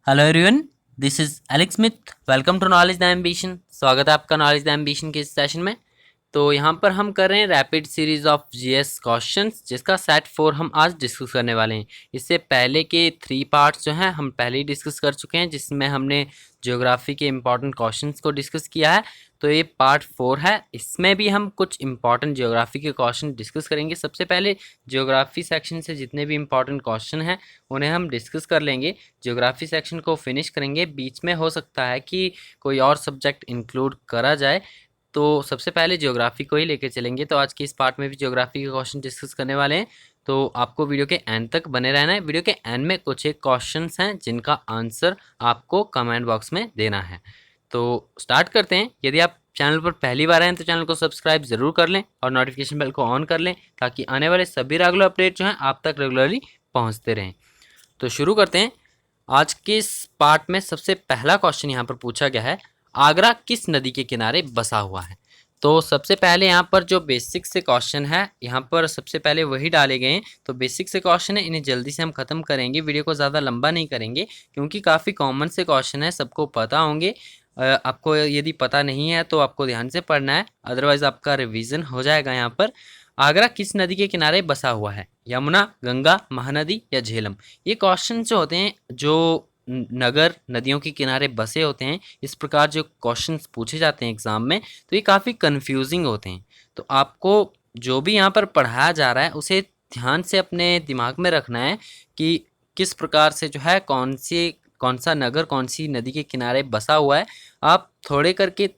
Hello everyone, this is Alex Smith. Welcome to knowledge the ambition. स्वागत है आपका knowledge the ambition के इस सेशन में। तो यहाँ पर हम कर रहे हैं rapid series of GS questions, जिसका सेट 4 हम आज डिस्कस करने वाले हैं। इससे पहले के 3 पार्ट्स जो हैं हम पहले ही डिस्कस कर चुके हैं, जिसमें हमने ज्योग्राफी के इंपॉर्टेंट क्वेश्चंस को डिस्कस किया है। तो ये पार्ट 4 है, इसमें भी हम कुछ इंपॉर्टेंट ज्योग्राफी के क्वेश्चन डिस्कस करेंगे। सबसे पहले ज्योग्राफी सेक्शन से जितने भी इंपॉर्टेंट क्वेश्चन हैं उन्हें हम डिस्कस कर लेंगे। ज्योग्राफी सेक्शन को फिनिश करेंगे, बीच में हो सकता है कि कोई और सब्जेक्ट इंक्लूड करा जाए, तो सबसे पहले ज्योग्राफी को ही लेकर चलेंगे। तो आज के इस पार्ट में भी ज्योग्राफी के क्वेश्चन डिस्कस करने वाले हैं, तो आपको वीडियो के एंड तक बने रहना है। वीडियो के एंड में कुछ एक क्वेश्चंस हैं जिनका आंसर आपको कमेंट बॉक्स में देना है। तो स्टार्ट करते हैं। यदि आप चैनल पर पहली बार हैं तो चैनल को सब्सक्राइब ज़रूर कर लें और नोटिफिकेशन बेल को ऑन कर लें, ताकि आने वाले सभी रेगुलर अपडेट जो हैं आप तक रेगुलरली पहुँचते रहें। तो शुरू करते हैं। आज के इस पार्ट में सबसे पहला क्वेश्चन यहाँ पर पूछा गया है, आगरा किस नदी के किनारे बसा हुआ है। तो सबसे पहले यहाँ पर जो बेसिक से क्वेश्चन है यहाँ पर सबसे पहले वही डाले गए हैं। तो बेसिक से क्वेश्चन है, इन्हें जल्दी से हम खत्म करेंगे, वीडियो को ज़्यादा लंबा नहीं करेंगे क्योंकि काफ़ी कॉमन से क्वेश्चन है, सबको पता होंगे। आपको यदि पता नहीं है तो आपको ध्यान से पढ़ना है, अदरवाइज आपका रिवीजन हो जाएगा। यहाँ पर आगरा किस नदी के किनारे बसा हुआ है, यमुना, गंगा, महानदी या झेलम। ये क्वेश्चन जो होते हैं, जो नगर नदियों के किनारे बसे होते हैं, इस प्रकार जो क्वेश्चंस पूछे जाते हैं एग्जाम में, तो ये काफ़ी कंफ्यूजिंग होते हैं। तो आपको जो भी यहाँ पर पढ़ाया जा रहा है उसे ध्यान से अपने दिमाग में रखना है कि किस प्रकार से जो है कौन सा नगर कौन सी नदी के किनारे बसा हुआ है। आप थोड़े करके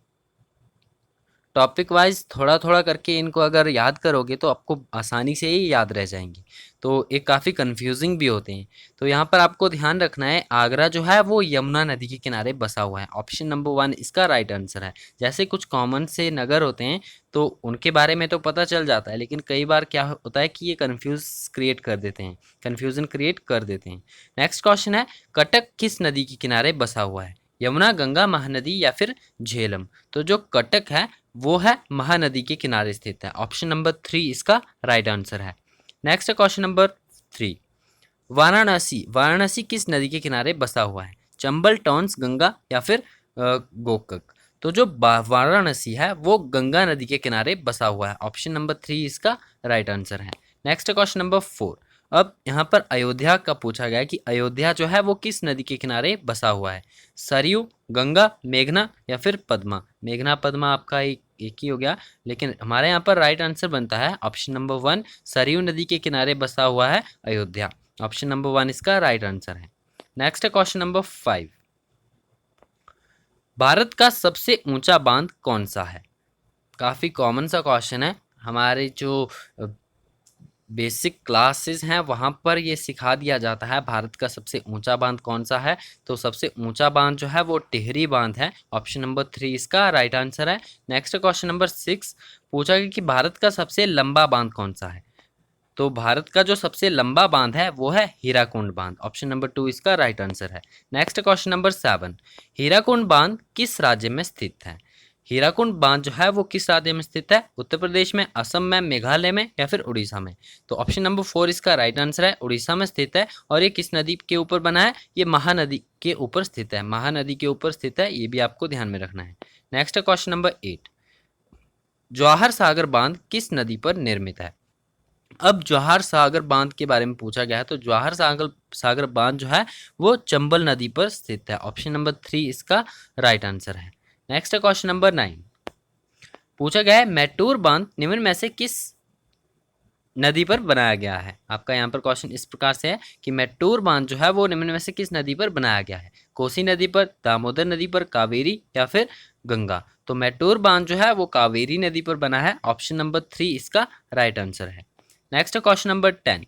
टॉपिक वाइज थोड़ा थोड़ा करके इनको अगर याद करोगे तो आपको आसानी से ही याद रह जाएंगे। तो ये काफ़ी कंफ्यूजिंग भी होते हैं। तो यहाँ पर आपको ध्यान रखना है, आगरा जो है वो यमुना नदी के किनारे बसा हुआ है। ऑप्शन नंबर 1 इसका राइट आंसर है। जैसे कुछ कॉमन से नगर होते हैं तो उनके बारे में तो पता चल जाता है, लेकिन कई बार क्या होता है कि ये कन्फ्यूज़न क्रिएट कर देते हैं। नेक्स्ट क्वेश्चन है, कटक किस नदी के किनारे बसा हुआ है, यमुना, गंगा, महानदी या फिर झेलम। तो जो कटक है वो है महानदी के किनारे स्थित है। ऑप्शन नंबर 3 इसका राइट आंसर है। Next question number 3, Varanasi Varanasi किस नदी के किनारे बसा हुआ है, चंबल, टॉन्स, गंगा या फिर गोकक। तो जो वाराणसी है वो गंगा नदी के किनारे बसा हुआ है। ऑप्शन नंबर 3 इसका राइट आंसर है। नेक्स्ट क्वेश्चन नंबर 4, अब यहाँ पर अयोध्या का पूछा गया है कि अयोध्या जो है वो किस नदी के किनारे बसा हुआ है, सरयू, गंगा, मेघना या फिर पद्मा। मेघना पद्मा आपका एक ही हो गया, लेकिन हमारे यहाँ पर राइट आंसर बनता है ऑप्शन नंबर 1, सरयू नदी के किनारे बसा हुआ है अयोध्या। ऑप्शन नंबर 1 इसका राइट आंसर है। नेक्स्ट क्वेश्चन नंबर 5, भारत का सबसे ऊंचा बांध कौन सा है। काफ़ी कॉमन सा क्वेश्चन है, हमारे जो बेसिक क्लासेस हैं वहाँ पर ये सिखा दिया जाता है भारत का सबसे ऊंचा बांध कौन सा है। तो सबसे ऊंचा बांध जो है वो टिहरी बांध है। ऑप्शन नंबर 3 इसका राइट आंसर है। नेक्स्ट क्वेश्चन नंबर 6 पूछा गया कि भारत का सबसे लंबा बांध कौन सा है। तो भारत का जो सबसे लंबा बांध है वो है हीराकुंड बांध। ऑप्शन नंबर 2 इसका राइट आंसर है। नेक्स्ट क्वेश्चन नंबर 7, हीराकुंड बांध किस राज्य में स्थित है। हीराकुंड बांध जो है वो किस राज्य में स्थित है, उत्तर प्रदेश में, असम में, मेघालय में या फिर उड़ीसा में। तो ऑप्शन नंबर 4 इसका राइट आंसर है, उड़ीसा में स्थित है। और ये किस नदी के ऊपर बना है, ये महानदी के ऊपर स्थित है। महानदी के ऊपर स्थित है, ये भी आपको ध्यान में रखना है। Next question number 8, Jawahar Sagar बांध किस नदी पर निर्मित है। अब जवाहर सागर बांध के बारे में पूछा गया है, तो जवाहर सागर बांध जो है वो चंबल नदी पर स्थित है। ऑप्शन नंबर 3 इसका राइट आंसर है। नेक्स्ट क्वेश्चन नंबर 9 पूछा गया है, मैटूर बांध निम्न में से किस नदी पर बनाया गया है। आपका यहाँ पर क्वेश्चन इस प्रकार से है कि मैटूर बांध जो है वो निम्न में से किस नदी पर बनाया गया है, कोसी नदी पर, दामोदर नदी पर, कावेरी या फिर गंगा। तो मैटूर बांध जो है वो कावेरी नदी पर बना है। ऑप्शन नंबर 3 इसका राइट आंसर है। नेक्स्ट क्वेश्चन नंबर 10,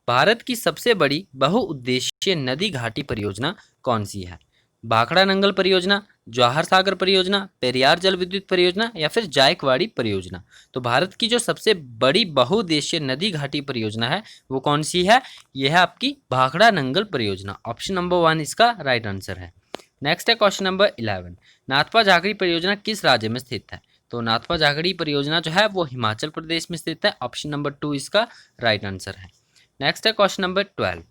भारत की सबसे बड़ी बहुउद्देशीय नदी घाटी परियोजना कौन सी है, भाखड़ा नंगल परियोजना, जवाहर सागर परियोजना, पेरियार जल विद्युत परियोजना या फिर जायकवाड़ी परियोजना। तो भारत की जो सबसे बड़ी बहुउद्देशीय नदी घाटी परियोजना है वो कौन सी है, यह है आपकी भाखड़ा नंगल परियोजना। ऑप्शन नंबर 1 इसका राइट आंसर है। नेक्स्ट है क्वेश्चन नंबर 11, नाथपा झाकड़ी परियोजना किस राज्य में स्थित है। तो नाथपा झाकड़ी परियोजना जो है वो हिमाचल प्रदेश में स्थित है। ऑप्शन नंबर 2 इसका राइट आंसर है। नेक्स्ट है क्वेश्चन नंबर 12,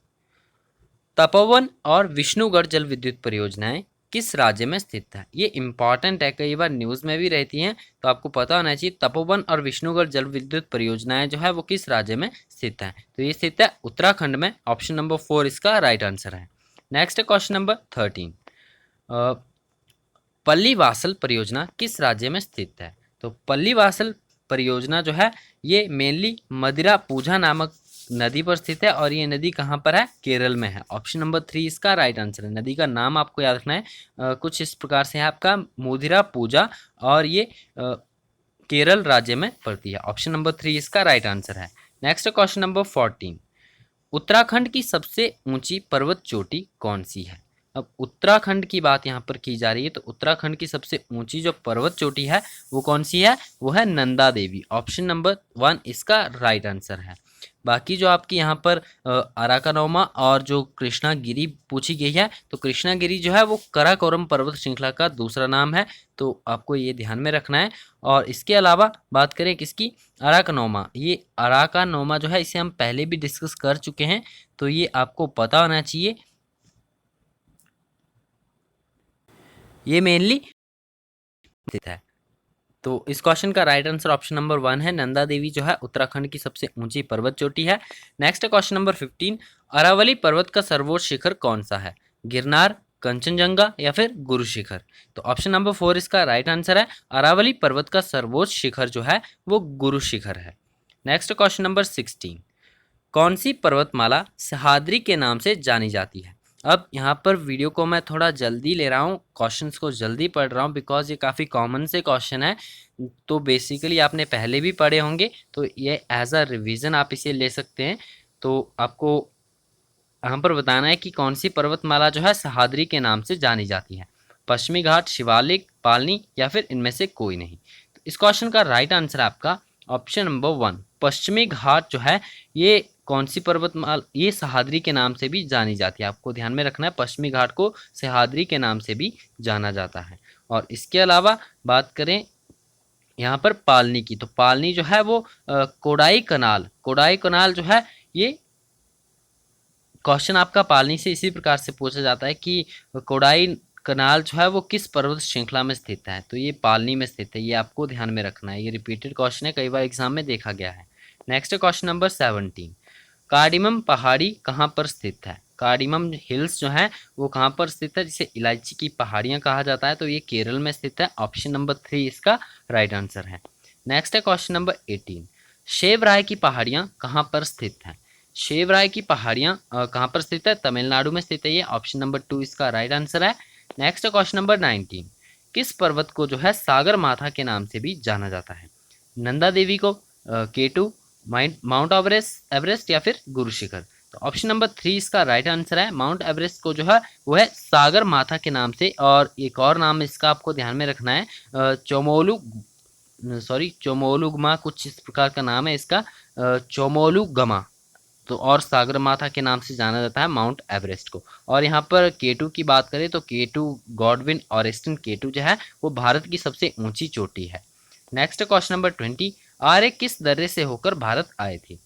तपोवन और विष्णुगढ़ जल विद्युत परियोजनाएं किस राज्य में स्थित है? ये इंपॉर्टेंट है, कई बार न्यूज़ में भी रहती हैं, तो आपको पता होना चाहिए। तपोवन और विष्णुगढ़ जल विद्युत परियोजनाएं जो है वो किस राज्य में स्थित है? तो ये स्थित है उत्तराखंड में। ऑप्शन नंबर 4 इसका राइट आंसर है। नेक्स्ट क्वेश्चन नंबर 13, पल्लीवासल परियोजना किस राज्य में स्थित है? तो पल्लीवासल परियोजना जो है ये मेनली मदिरा पूजा नामक नदी पर स्थित है, और ये नदी कहाँ पर है? केरल में है। ऑप्शन नंबर 3 इसका राइट आंसर है। नदी का नाम आपको याद रखना है, कुछ इस प्रकार से है आपका मुदिरा पूजा, और ये केरल राज्य में पड़ती है। ऑप्शन नंबर 3 इसका राइट आंसर है। नेक्स्ट क्वेश्चन नंबर 14, उत्तराखंड की सबसे ऊंची पर्वत चोटी कौन सी है? अब उत्तराखंड की बात यहाँ पर की जा रही है, तो उत्तराखंड की सबसे ऊंची जो पर्वत चोटी है वो कौन सी है? वो है नंदा देवी। ऑप्शन नंबर 1 इसका राइट आंसर है। बाकी जो आपकी यहाँ पर अराकानोमा और जो कृष्णागिरी पूछी गई है, तो कृष्णागिरी जो है वो कराकोरम पर्वत श्रृंखला का दूसरा नाम है, तो आपको ये ध्यान में रखना है। और इसके अलावा बात करें किसकी? अराकानोमा। ये अराकानोमा जो है इसे हम पहले भी डिस्कस कर चुके हैं, तो ये आपको पता होना चाहिए। ये मेनली है। तो इस क्वेश्चन का राइट आंसर ऑप्शन नंबर 1 है। नंदा देवी जो है उत्तराखंड की सबसे ऊंची पर्वत चोटी है। नेक्स्ट क्वेश्चन नंबर 15, अरावली पर्वत का सर्वोच्च शिखर कौन सा है? गिरनार, कंचनजंगा या फिर गुरु शिखर? तो ऑप्शन नंबर 4 इसका राइट आंसर है। अरावली पर्वत का सर्वोच्च शिखर जो है वो गुरु शिखर है। नेक्स्ट क्वेश्चन नंबर 16, कौन सी पर्वतमाला सह्याद्री के नाम से जानी जाती है? अब यहाँ पर वीडियो को मैं थोड़ा जल्दी ले रहा हूँ, क्वेश्चंस को जल्दी पढ़ रहा हूँ, बिकॉज ये काफ़ी कॉमन से क्वेश्चन है, तो बेसिकली आपने पहले भी पढ़े होंगे, तो ये एज अ रिवीजन आप इसे ले सकते हैं। तो आपको यहाँ पर बताना है कि कौन सी पर्वतमाला जो है सह्याद्री के नाम से जानी जाती है। पश्चिमी घाट, शिवालिक, पालनी या फिर इनमें से कोई नहीं? तो इस क्वेश्चन का राइट आंसर है आपका ऑप्शन नंबर 1, पश्चिमी घाट जो है ये कौन सी पर्वतमाला, ये सह्याद्री के नाम से भी जानी जाती है। आपको ध्यान में रखना है, पश्चिमी घाट को सह्याद्री के नाम से भी जाना जाता है। और इसके अलावा बात करें यहाँ पर पालनी की, तो पालनी जो है वो कोडाई कनाल जो है, ये क्वेश्चन आपका पालनी से इसी प्रकार से पूछा जाता है कि कोडाई कनाल जो है वो किस पर्वत श्रृंखला में स्थित है? तो ये पालनी में स्थित है, ये आपको ध्यान में रखना है। ये रिपीटेड क्वेश्चन है, कई बार एग्जाम में देखा गया है। नेक्स्ट क्वेश्चन नंबर 17, कार्डिमम पहाड़ी कहाँ पर स्थित है? कार्डिमम हिल्स जो है वो कहाँ पर स्थित है, जिसे इलायची की पहाड़ियाँ कहा जाता है? तो ये केरल में स्थित है। ऑप्शन नंबर 3 इसका राइट आंसर है। नेक्स्ट है क्वेश्चन नंबर 18, शेवराय की पहाड़ियाँ कहाँ पर स्थित हैं? शेवराय की पहाड़ियाँ कहाँ पर स्थित है? तमिलनाडु में स्थित है। ये ऑप्शन नंबर 2 इसका राइट आंसर है। नेक्स्ट क्वेश्चन नंबर 19, किस पर्वत को जो है सागर माथा के नाम से भी जाना जाता है? नंदा देवी को, केटू, माउंट एवरेस्ट या फिर गुरु शिखर? तो ऑप्शन नंबर 3 इसका राइट आंसर है। माउंट एवरेस्ट को जो है वो है सागर माथा के नाम से, और एक और नाम इसका आपको ध्यान में रखना है, चोमोलुगमा, कुछ इस प्रकार का नाम है इसका, चोमोलुगमा। तो और सागर माथा के नाम से जाना जाता है माउंट एवरेस्ट को। और यहाँ पर केटू की बात करें तो केटू, गॉडविन ऑरेस्टन केटू जो है वो भारत की सबसे ऊंची चोटी है। नेक्स्ट क्वेश्चन नंबर 20, आर्य किस दर्रे से होकर भारत आए थे?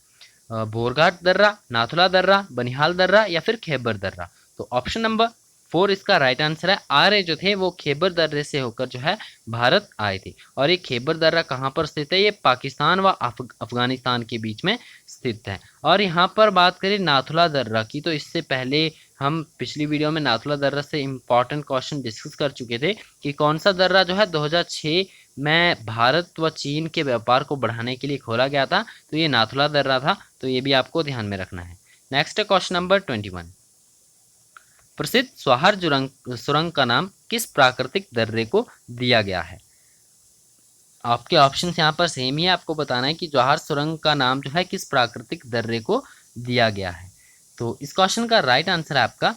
बोरघाट दर्रा, नाथुला दर्रा, बनिहाल दर्रा या फिर खैबर दर्रा? तो ऑप्शन नंबर 4 इसका राइट आंसर है। आर्य जो थे वो खैबर दर्रे से होकर जो है भारत आए थे। और ये खैबर दर्रा कहाँ पर स्थित है? ये पाकिस्तान व अफगानिस्तान के बीच में स्थित है। और यहाँ पर बात करें नाथुला दर्रा की, तो इससे पहले हम पिछली वीडियो में नाथुला दर्रा से इम्पॉर्टेंट क्वेश्चन डिस्कस कर चुके थे कि कौन सा दर्रा जो है 2006 में भारत व चीन के व्यापार को बढ़ाने के लिए खोला गया था, तो ये नाथुला दर्रा था। तो ये भी आपको ध्यान में रखना है। नेक्स्ट क्वेश्चन नंबर 21, प्रसिद्ध स्वाहर सुरंग का नाम किस प्राकृतिक दर्रे को दिया गया है? आपके ऑप्शन यहाँ पर सेम ही है, आपको बताना है कि जवाहर सुरंग का नाम जो है किस प्राकृतिक दर्रे को दिया गया है। तो इस क्वेश्चन का राइट आंसर है आपका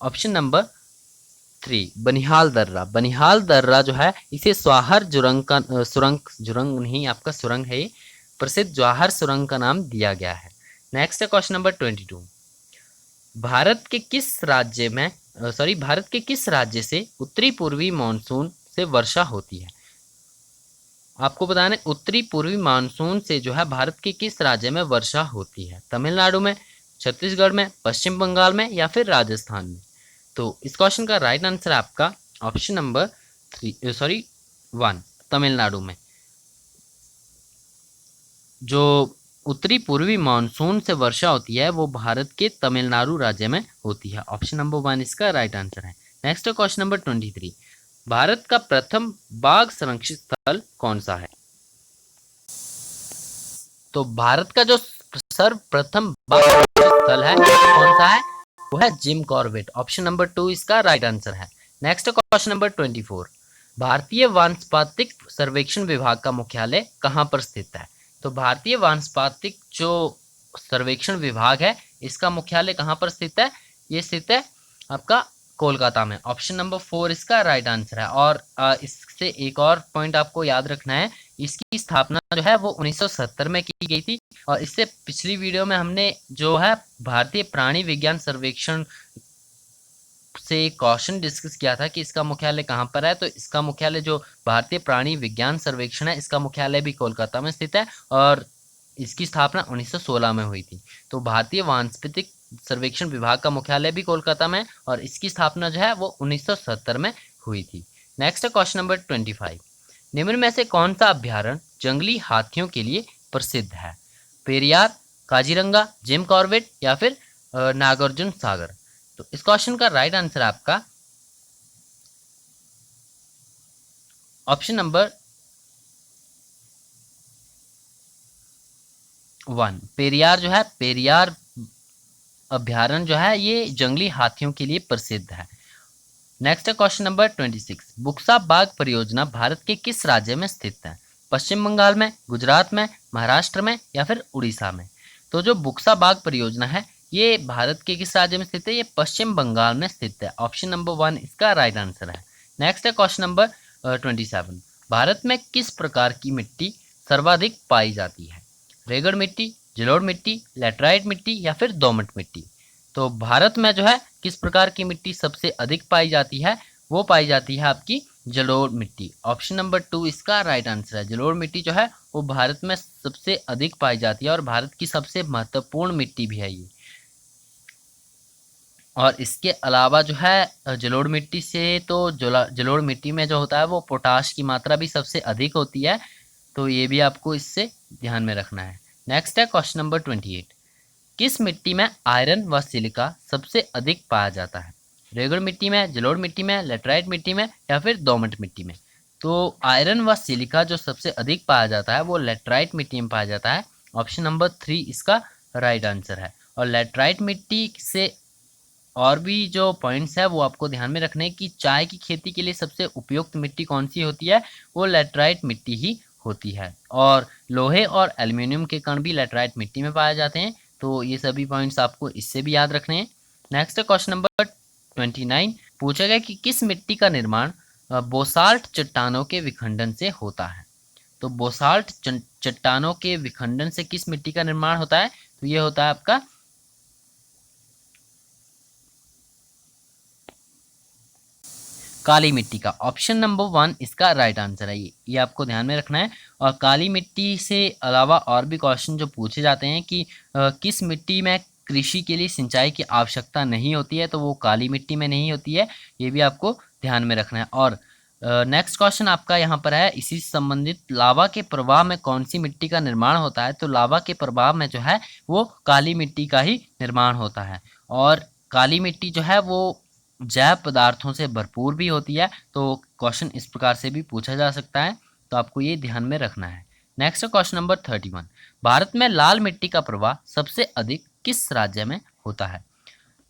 ऑप्शन नंबर 3, बनिहाल दर्रा। बनिहाल दर्रा जो है इसे स्वाहर जुरंग नहीं, आपका सुरंग है, प्रसिद्ध जवाहर सुरंग का नाम दिया गया है। नेक्स्ट है क्वेश्चन नंबर 22, भारत के किस राज्य से उत्तरी पूर्वी मानसून से वर्षा होती है? आपको बताना है उत्तरी पूर्वी मानसून से जो है भारत के किस राज्य में वर्षा होती है? तमिलनाडु में, छत्तीसगढ़ में, पश्चिम बंगाल में या फिर राजस्थान में? तो इस क्वेश्चन का राइट आंसर आपका ऑप्शन नंबर 1 तमिलनाडु में। जो उत्तरी पूर्वी मानसून से वर्षा होती है वो भारत के तमिलनाडु राज्य में होती है। ऑप्शन नंबर 1 इसका राइट आंसर है। नेक्स्ट क्वेश्चन नंबर 23, भारत का प्रथम बाघ संरक्षित स्थल कौन सा है? तो भारत का जो सर्वप्रथम बाघ संरक्षित स्थल है कौन सा है? वो है जिम कॉर्बेट। ऑप्शन नंबर 2 इसका राइट आंसर है। नेक्स्ट क्वेश्चन नंबर 24, भारतीय वानस्पतिक सर्वेक्षण विभाग का मुख्यालय कहाँ पर स्थित है? तो भारतीय वानस्पतिक जो सर्वेक्षण विभाग है इसका मुख्यालय कहाँ पर स्थित है? ये स्थित है आपका कोलकाता में। ऑप्शन नंबर 4 इसका राइट आंसर है। और इससे एक और पॉइंट आपको याद रखना है, इसकी स्थापना जो है वो 1970 में की गई थी। और इससे पिछली वीडियो में हमने जो है भारतीय प्राणी विज्ञान सर्वेक्षण से एक क्वेश्चन डिस्कस किया था कि इसका मुख्यालय कहाँ पर है। तो इसका मुख्यालय जो भारतीय प्राणी विज्ञान सर्वेक्षण है इसका मुख्यालय भी कोलकाता में स्थित है और इसकी स्थापना 1916 में हुई थी। तो भारतीय वानस्पतिक सर्वेक्षण विभाग का मुख्यालय भी कोलकाता में और इसकी स्थापना जो है वो 1970 में हुई थी। नेक्स्ट क्वेश्चन नंबर 25, निम्न में से कौन सा अभ्यारण्य जंगली हाथियों के लिए प्रसिद्ध है? पेरियार, काजीरंगा, जिम कॉर्बेट या फिर नागार्जुन सागर? तो इस क्वेश्चन का राइट आंसर आपका ऑप्शन नंबर 1 पेरियार जो है, पेरियार अभ्यारण्य जो है ये जंगली हाथियों के लिए प्रसिद्ध है। नेक्स्ट क्वेश्चन नंबर 26, बुक्सा बाघ परियोजना भारत के किस राज्य में स्थित है? पश्चिम बंगाल में, गुजरात में, महाराष्ट्र में या फिर उड़ीसा में? तो जो बुक्सा बाघ परियोजना है ये भारत के किस राज्य में स्थित है? ये पश्चिम बंगाल में स्थित है। ऑप्शन नंबर 1 इसका राइट आंसर है। नेक्स्ट क्वेश्चन नंबर 27, भारत में किस प्रकार की मिट्टी सर्वाधिक पाई जाती है? रेगड़ मिट्टी, जलोढ़ मिट्टी, लैटराइट मिट्टी या फिर दोमट मिट्टी? तो भारत में जो है किस प्रकार की मिट्टी सबसे अधिक पाई जाती है? वो पाई जाती है आपकी जलोढ़ मिट्टी। ऑप्शन नंबर 2 इसका राइट आंसर है। जलोढ़ मिट्टी जो है वो भारत में सबसे अधिक पाई जाती है और भारत की सबसे महत्वपूर्ण मिट्टी भी है ये। और इसके अलावा जो है जलोढ़ मिट्टी से तो जलोढ़ मिट्टी में जो होता है वो पोटाश की मात्रा भी सबसे अधिक होती है। तो ये भी आपको इससे ध्यान में रखना है। नेक्स्ट है क्वेश्चन नंबर 28, किस मिट्टी में आयरन व सिलिका सबसे अधिक पाया जाता है? रेगड़ मिट्टी में, जलोढ़ मिट्टी में, लेटराइट मिट्टी में या फिर दोमट मिट्टी में? तो आयरन व सिलिका जो सबसे अधिक पाया जाता है वो लेटराइट मिट्टी में पाया जाता है। ऑप्शन नंबर 3 इसका राइट आंसर है। और लेटराइट मिट्टी से और भी जो पॉइंट्स है वो आपको ध्यान में रखने कि चाय की खेती के लिए सबसे उपयुक्त मिट्टी कौन सी होती है? वो लेटराइट मिट्टी ही होती है। और लोहे और एल्युमिनियम के कण भी लेटराइट मिट्टी में पाए जाते हैं। तो ये सभी पॉइंट्स आपको इससे भी याद रखने हैं। नेक्स्ट क्वेश्चन नंबर 29 पूछा गया कि किस मिट्टी का निर्माण बोसाल्ट चट्टानों के विखंडन से होता है? तो बोसाल्ट चट्टानों के विखंडन से किस मिट्टी का निर्माण होता है? तो ये होता है आपका काली मिट्टी का। ऑप्शन नंबर 1 इसका राइट आंसर है। ये आपको ध्यान में रखना है। और काली मिट्टी से अलावा और भी क्वेश्चन जो पूछे जाते हैं कि किस मिट्टी में कृषि के लिए सिंचाई की आवश्यकता नहीं होती है? तो वो काली मिट्टी में नहीं होती है। ये भी आपको ध्यान में रखना है। और नेक्स्ट क्वेश्चन आपका यहाँ पर है इसी से संबंधित, लावा के प्रवाह में कौन सी मिट्टी का निर्माण होता है? तो लावा के प्रवाह में जो है वो काली मिट्टी का ही निर्माण होता है। और काली मिट्टी जो है वो जैव पदार्थों से भरपूर भी होती है। तो क्वेश्चन इस प्रकार से भी पूछा जा सकता है। तो आपको ये ध्यान में रखना है। नेक्स्ट क्वेश्चन नंबर 31, भारत में लाल मिट्टी का प्रवाह सबसे अधिक किस राज्य में होता है?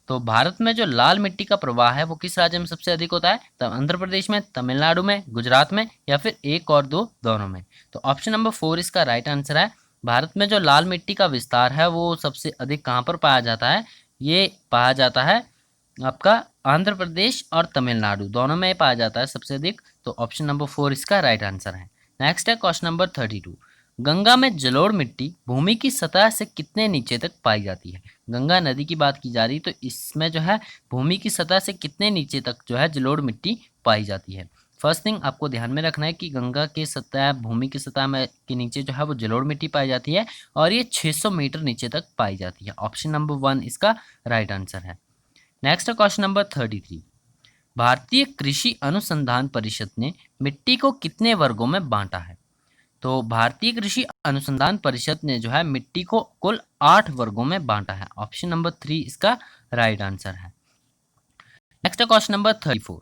तो भारत में जो लाल मिट्टी का प्रवाह है वो किस राज्य में सबसे अधिक होता है? तो आंध्र प्रदेश में, तमिलनाडु में, गुजरात में या फिर एक और दो दोनों में? तो ऑप्शन नंबर 4 इसका राइट आंसर है। भारत में जो लाल मिट्टी का विस्तार है वो सबसे अधिक कहाँ पर पाया जाता है? ये पाया जाता है आपका आंध्र प्रदेश और तमिलनाडु दोनों में पाया जाता है सबसे अधिक। तो ऑप्शन नंबर 4 इसका राइट आंसर है। नेक्स्ट है क्वेश्चन नंबर 32, गंगा में जलोढ़ मिट्टी भूमि की सतह से कितने नीचे तक पाई जाती है? गंगा नदी की बात की जा रही तो इसमें जो है भूमि की सतह से कितने नीचे तक जो है जलोढ़ मिट्टी पाई जाती है? फर्स्ट थिंग आपको ध्यान में रखना है कि गंगा के सतह, भूमि की सतह में के नीचे जो है वो जलोढ़ मिट्टी पाई जाती है और ये 600 मीटर नीचे तक पाई जाती है। ऑप्शन नंबर 1 इसका राइट आंसर है। नेक्स्ट क्वेश्चन नंबर 33, भारतीय कृषि अनुसंधान परिषद ने मिट्टी को कितने वर्गों में बांटा है? तो भारतीय कृषि अनुसंधान परिषद ने जो है मिट्टी को कुल 8 वर्गों में बांटा है। ऑप्शन नंबर 3 इसका राइट आंसर है। नेक्स्ट क्वेश्चन नंबर 34,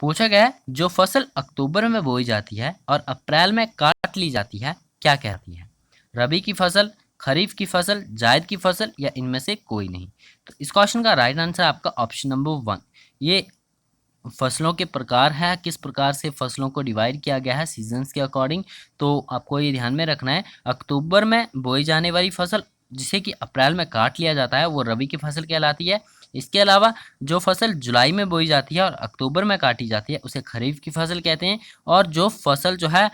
पूछा गया है जो फसल अक्टूबर में बोई जाती है और अप्रैल में काट ली जाती है क्या कहती है? रबी की फसल, खरीफ की फसल, जायद की फसल या इनमें से कोई नहीं? तो इस क्वेश्चन का राइट आंसर आपका ऑप्शन नंबर 1। ये फसलों के प्रकार है, किस प्रकार से फसलों को डिवाइड किया गया है सीजन्स के अकॉर्डिंग। तो आपको ये ध्यान में रखना है, अक्टूबर में बोई जाने वाली फसल जिसे कि अप्रैल में काट लिया जाता है वो रबी की फसल कहलाती है। इसके अलावा जो फसल जुलाई में बोई जाती है और अक्टूबर में काटी जाती है उसे खरीफ की फसल कहते हैं। और जो फसल जो है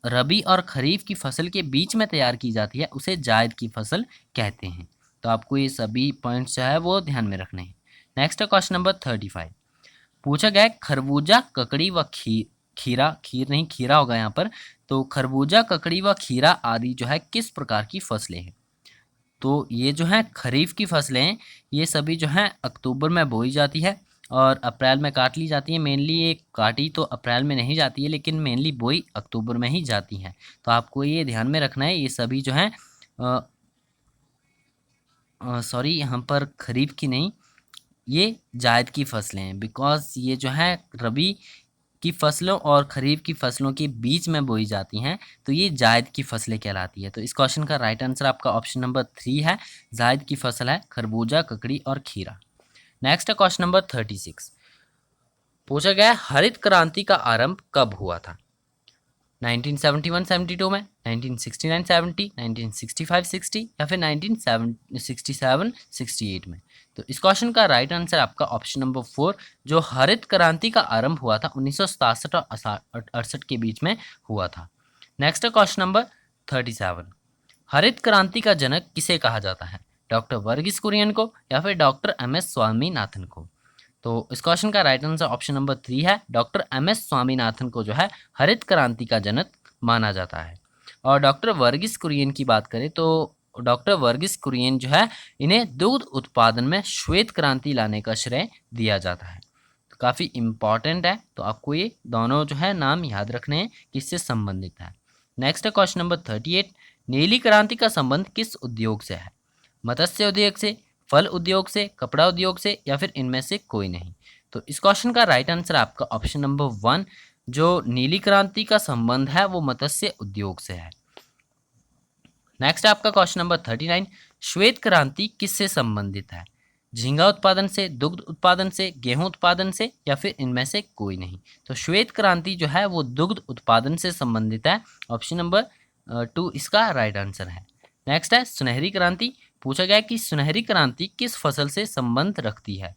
रबी और खरीफ की फसल के बीच में तैयार की जाती है उसे जायद की फसल कहते हैं। तो आपको ये सभी पॉइंट्स जो है वो ध्यान में रखने हैं। नेक्स्ट क्वेश्चन नंबर 35, पूछा गया है खरबूजा, ककड़ी व खीरा, खीर नहीं खीरा होगा यहाँ पर। तो खरबूजा, ककड़ी व खीरा आदि जो है किस प्रकार की फसलें हैं? तो ये जो है खरीफ की फसलें हैं, ये सभी जो है अक्टूबर में बोई जाती है और अप्रैल में काट ली जाती है। मेनली ये काटी तो अप्रैल में नहीं जाती है लेकिन मेनली बोई अक्टूबर में ही जाती है। तो आपको ये ध्यान में रखना है, ये सभी जो है सॉरी यहाँ पर खरीफ की नहीं, ये जायद की फसलें हैं। बिकॉज ये जो है रबी की फसलों और खरीफ की फसलों के बीच में बोई जाती हैं तो ये जायद की फसलें कहलाती है। तो इस क्वेश्चन का राइट आंसर आपका ऑप्शन नंबर 3 है, जायद की फसल है खरबूजा, ककड़ी और खीरा। नेक्स्ट क्वेश्चन नंबर 36, पूछा गया है हरित क्रांति का आरंभ कब हुआ था? 1971-72 में, 1969-70, 1965-60 या फिर 1967-68 में? तो इस क्वेश्चन का राइट आंसर आपका ऑप्शन नंबर 4, जो हरित क्रांति का आरंभ हुआ था 1967 और 68 के बीच में हुआ था। नेक्स्ट क्वेश्चन नंबर 37, हरित क्रांति का जनक किसे कहा जाता है? डॉक्टर वर्गीस कुरियन को या फिर डॉक्टर MS स्वामीनाथन को? तो इस क्वेश्चन का राइट आंसर ऑप्शन नंबर 3 है, डॉक्टर MS स्वामीनाथन को जो है हरित क्रांति का जनक माना जाता है। और डॉक्टर वर्गीस कुरियन की बात करें तो डॉक्टर वर्गीस कुरियन जो है इन्हें दूध उत्पादन में श्वेत क्रांति लाने का श्रेय दिया जाता है। तो काफ़ी इम्पॉर्टेंट है, तो आपको ये दोनों जो है नाम याद रखने हैं किससे संबंधित है। नेक्स्ट क्वेश्चन नंबर 38, नीली क्रांति का संबंध किस उद्योग से है? मत्स्य उद्योग से, फल उद्योग से, कपड़ा उद्योग से या फिर इनमें से कोई नहीं? तो इस क्वेश्चन का राइट आंसर आपका ऑप्शन नंबर 1, जो नीली क्रांति का संबंध है वो मत्स्य उद्योग से है। नेक्स्ट आपका क्वेश्चन नंबर 39, श्वेत क्रांति किससे संबंधित है? झींगा उत्पादन से, दुग्ध उत्पादन से, गेहूं उत्पादन से या फिर इनमें से कोई नहीं? तो श्वेत क्रांति जो है वो दुग्ध उत्पादन से संबंधित है। ऑप्शन नंबर 2 इसका राइट आंसर है। नेक्स्ट है सुनहरी क्रांति, पूछा गया कि सुनहरी क्रांति किस फसल से संबंध रखती है?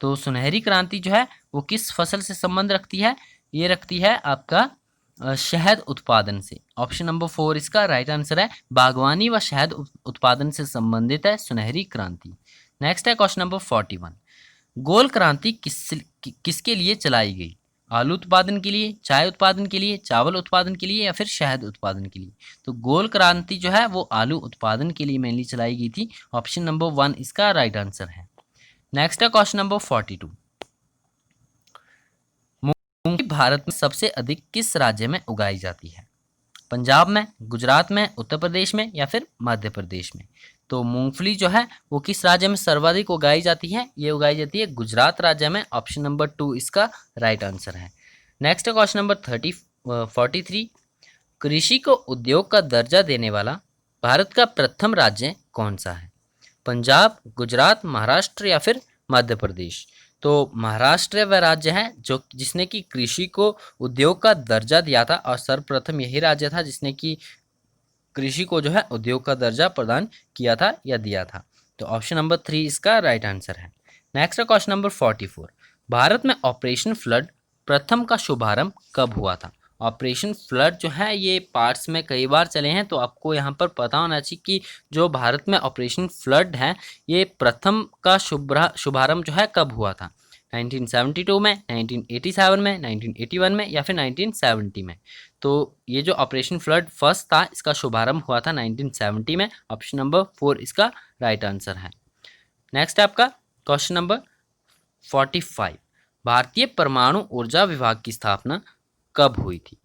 तो सुनहरी क्रांति जो है वो किस फसल से संबंध रखती है? ये रखती है आपका शहद उत्पादन से। ऑप्शन नंबर 4 इसका राइट आंसर है, बागवानी व शहद उत्पादन से संबंधित है सुनहरी क्रांति। नेक्स्ट है क्वेश्चन नंबर 41, गोल क्रांति किसके लिए चलाई गई? आलू उत्पादन के लिए, चाय उत्पादन के लिए, चावल उत्पादन के लिए या फिर शहद उत्पादन के लिए? तो गोल क्रांति जो है वो आलू उत्पादन के लिए मेनली चलाई गई थी। ऑप्शन नंबर 1 इसका राइट आंसर है। नेक्स्ट है क्वेश्चन नंबर 42, मूंगफली भारत में सबसे अधिक किस राज्य में उगाई जाती है? पंजाब में, गुजरात में, उत्तर प्रदेश में या फिर मध्य प्रदेश में? तो मूंगफली जो है वो किस राज्य में सर्वाधिक उगाई जाती है? ये उगाई जाती है गुजरात राज्य में। ऑप्शन नंबर 2 इसका राइट आंसर है। नेक्स्ट क्वेश्चन नंबर 43, कृषि को उद्योग का दर्जा देने वाला भारत का प्रथम राज्य कौन सा है? पंजाब, गुजरात, महाराष्ट्र या फिर मध्य प्रदेश? तो महाराष्ट्र वह राज्य है जो जिसने कि कृषि को उद्योग का दर्जा दिया था और सर्वप्रथम यही राज्य था जिसने कि कृषि को जो है उद्योग का दर्जा प्रदान किया था या दिया था। तो ऑप्शन नंबर 3 इसका राइट आंसर है। नेक्स्ट क्वेश्चन नंबर 44, भारत में ऑपरेशन फ्लड प्रथम का शुभारंभ कब हुआ था? ऑपरेशन फ्लड जो है ये पार्ट्स में कई बार चले हैं, तो आपको यहाँ पर पता होना चाहिए कि जो भारत में ऑपरेशन फ्लड है ये प्रथम का शुभारंभ जो है कब हुआ था। 1972 में, 1987 में, 1981 में या फिर 1970 में। तो ये जो ऑपरेशन फ्लड फर्स्ट था इसका शुभारंभ हुआ था 1970 में। ऑप्शन नंबर 4 इसका राइट आंसर है। नेक्स्ट है आपका क्वेश्चन नंबर 45। भारतीय परमाणु ऊर्जा विभाग की स्थापना कब हुई थी?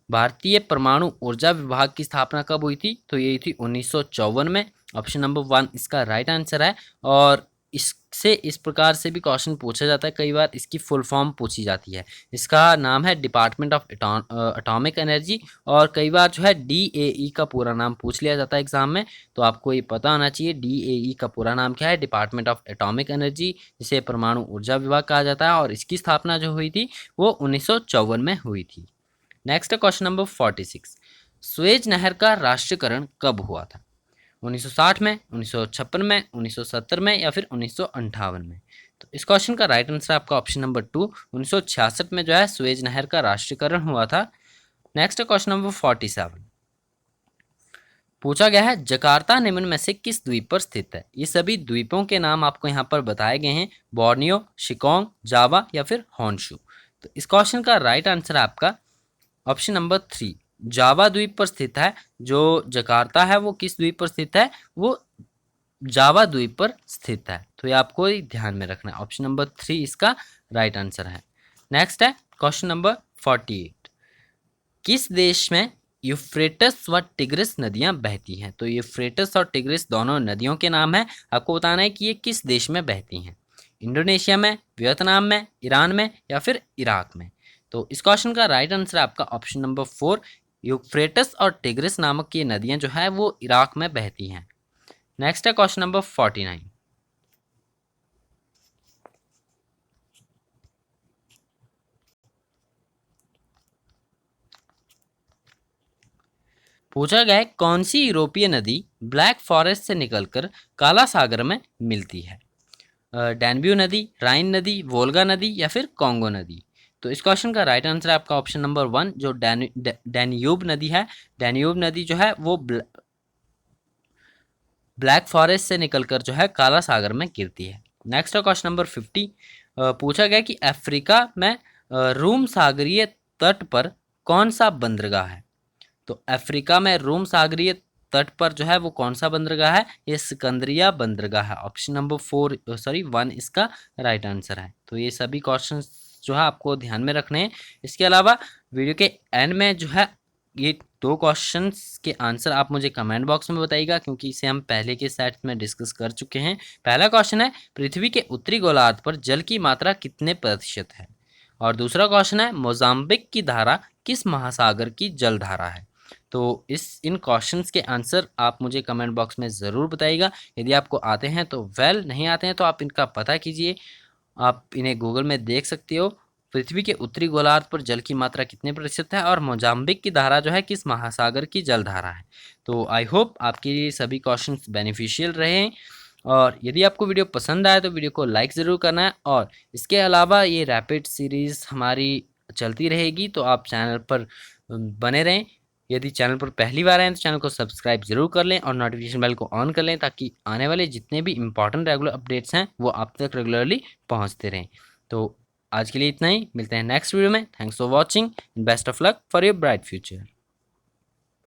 भारतीय परमाणु ऊर्जा विभाग की स्थापना कब हुई थी? तो ये थी 1954 में। ऑप्शन नंबर 1 इसका राइट आंसर है। और इससे इस प्रकार से भी क्वेश्चन पूछा जाता है, कई बार इसकी फुल फॉर्म पूछी जाती है। इसका नाम है डिपार्टमेंट ऑफ एटॉमिक एनर्जी, और कई बार जो है DAE का पूरा नाम पूछ लिया जाता है एग्जाम में। तो आपको ये पता होना चाहिए DAE का पूरा नाम क्या है, डिपार्टमेंट ऑफ एटॉमिक एनर्जी, जिसे परमाणु ऊर्जा विभाग कहा जाता है। और इसकी स्थापना जो हुई थी वो 1954 में हुई थी। नेक्स्ट है क्वेश्चन नंबर 46। सुएज नहर का राष्ट्रीयकरण कब हुआ था? 1960 में, 1956 में, 1970 में या फिर 1958 में? तो इस क्वेश्चन का राइट आंसर आपका ऑप्शन नंबर 2, 1966 में जो है सुएज नहर का राष्ट्रीयकरण हुआ था। नेक्स्ट है क्वेश्चन नंबर 47। पूछा गया है जकार्ता निम्न में से किस द्वीप पर स्थित है? ये सभी द्वीपों के नाम आपको यहाँ पर बताए गए हैं, बोर्नियो, शिकोंग, जावा या फिर हॉन्शू। तो इस क्वेश्चन का राइट आंसर है आपका ऑप्शन नंबर 3, जावा द्वीप पर स्थित है। जो जकार्ता है वो किस द्वीप पर स्थित है? वो जावा द्वीप पर स्थित है। तो ये आपको ध्यान में रखना है। ऑप्शन नंबर 3 इसका राइट आंसर है। नेक्स्ट है क्वेश्चन नंबर 48। किस देश में यूफ्रेटस व टिग्रिस नदियां बहती हैं? तो यूफ्रेटस और टिग्रिस दोनों नदियों के नाम हैं। आपको बताना है कि ये किस देश में बहती हैं। इंडोनेशिया में, वियतनाम में, ईरान में या फिर इराक में? तो इस क्वेश्चन का राइट आंसर आपका ऑप्शन नंबर 4, यूफ्रेटस और टिग्रिस नामक ये नदियां जो है वो इराक में बहती हैं। नेक्स्ट है क्वेश्चन नंबर 49। पूछा गया है कौन सी यूरोपीय नदी ब्लैक फॉरेस्ट से निकलकर काला सागर में मिलती है? डैन्यूब नदी, राइन नदी, वोल्गा नदी या फिर कॉन्गो नदी? तो इस क्वेश्चन का राइट आंसर है आपका ऑप्शन नंबर 1, जो डैन्यूब नदी है। डैन्यूब नदी जो है वो ब्लैक फॉरेस्ट से निकलकर जो है काला सागर में गिरती है। नेक्स्ट है क्वेश्चन नंबर 50। पूछा गया कि अफ्रीका में रूम सागरीय तट पर कौन सा बंदरगाह है? तो अफ्रीका में रूम सागरीय तट पर जो है वो कौन सा बंदरगाह है? ये सिकंदरिया बंदरगाह है। ऑप्शन नंबर 1 इसका राइट आंसर है। तो ये सभी क्वेश्चन जो है आपको ध्यान में रखने हैं। इसके अलावा वीडियो के एंड में जो है ये 2 क्वेश्चंस के आंसर आप मुझे कमेंट बॉक्स में बताइएगा, क्योंकि इसे हम पहले के सेट में डिस्कस कर चुके हैं। पहला क्वेश्चन है पृथ्वी के उत्तरी गोलार्ध पर जल की मात्रा कितने प्रतिशत है? और दूसरा क्वेश्चन है मोजाम्बिक की धारा किस महासागर की जल धारा है? तो इन क्वेश्चंस के आंसर आप मुझे कमेंट बॉक्स में ज़रूर बताइएगा। यदि आपको आते हैं तो वेल, नहीं आते हैं तो आप इनका पता कीजिए। आप इन्हें गूगल में देख सकते हो। पृथ्वी के उत्तरी गोलार्ध पर जल की मात्रा कितने प्रतिशत है और मोजाम्बिक की धारा जो है किस महासागर की जल धारा है? तो आई होप आपके लिए सभी क्वेश्चंस बेनिफिशियल रहे। और यदि आपको वीडियो पसंद आए तो वीडियो को लाइक ज़रूर करना है। और इसके अलावा ये रैपिड सीरीज़ हमारी चलती रहेगी, तो आप चैनल पर बने रहें। यदि चैनल पर पहली बार आए तो चैनल को सब्सक्राइब जरूर कर लें और नोटिफिकेशन बेल को ऑन कर लें, ताकि आने वाले जितने भी इंपॉर्टेंट रेगुलर अपडेट्स हैं वो आप तक रेगुलरली पहुंचते रहें। तो आज के लिए इतना ही, मिलते हैं नेक्स्ट वीडियो में। Thanks for watching, best of luck for your bright future.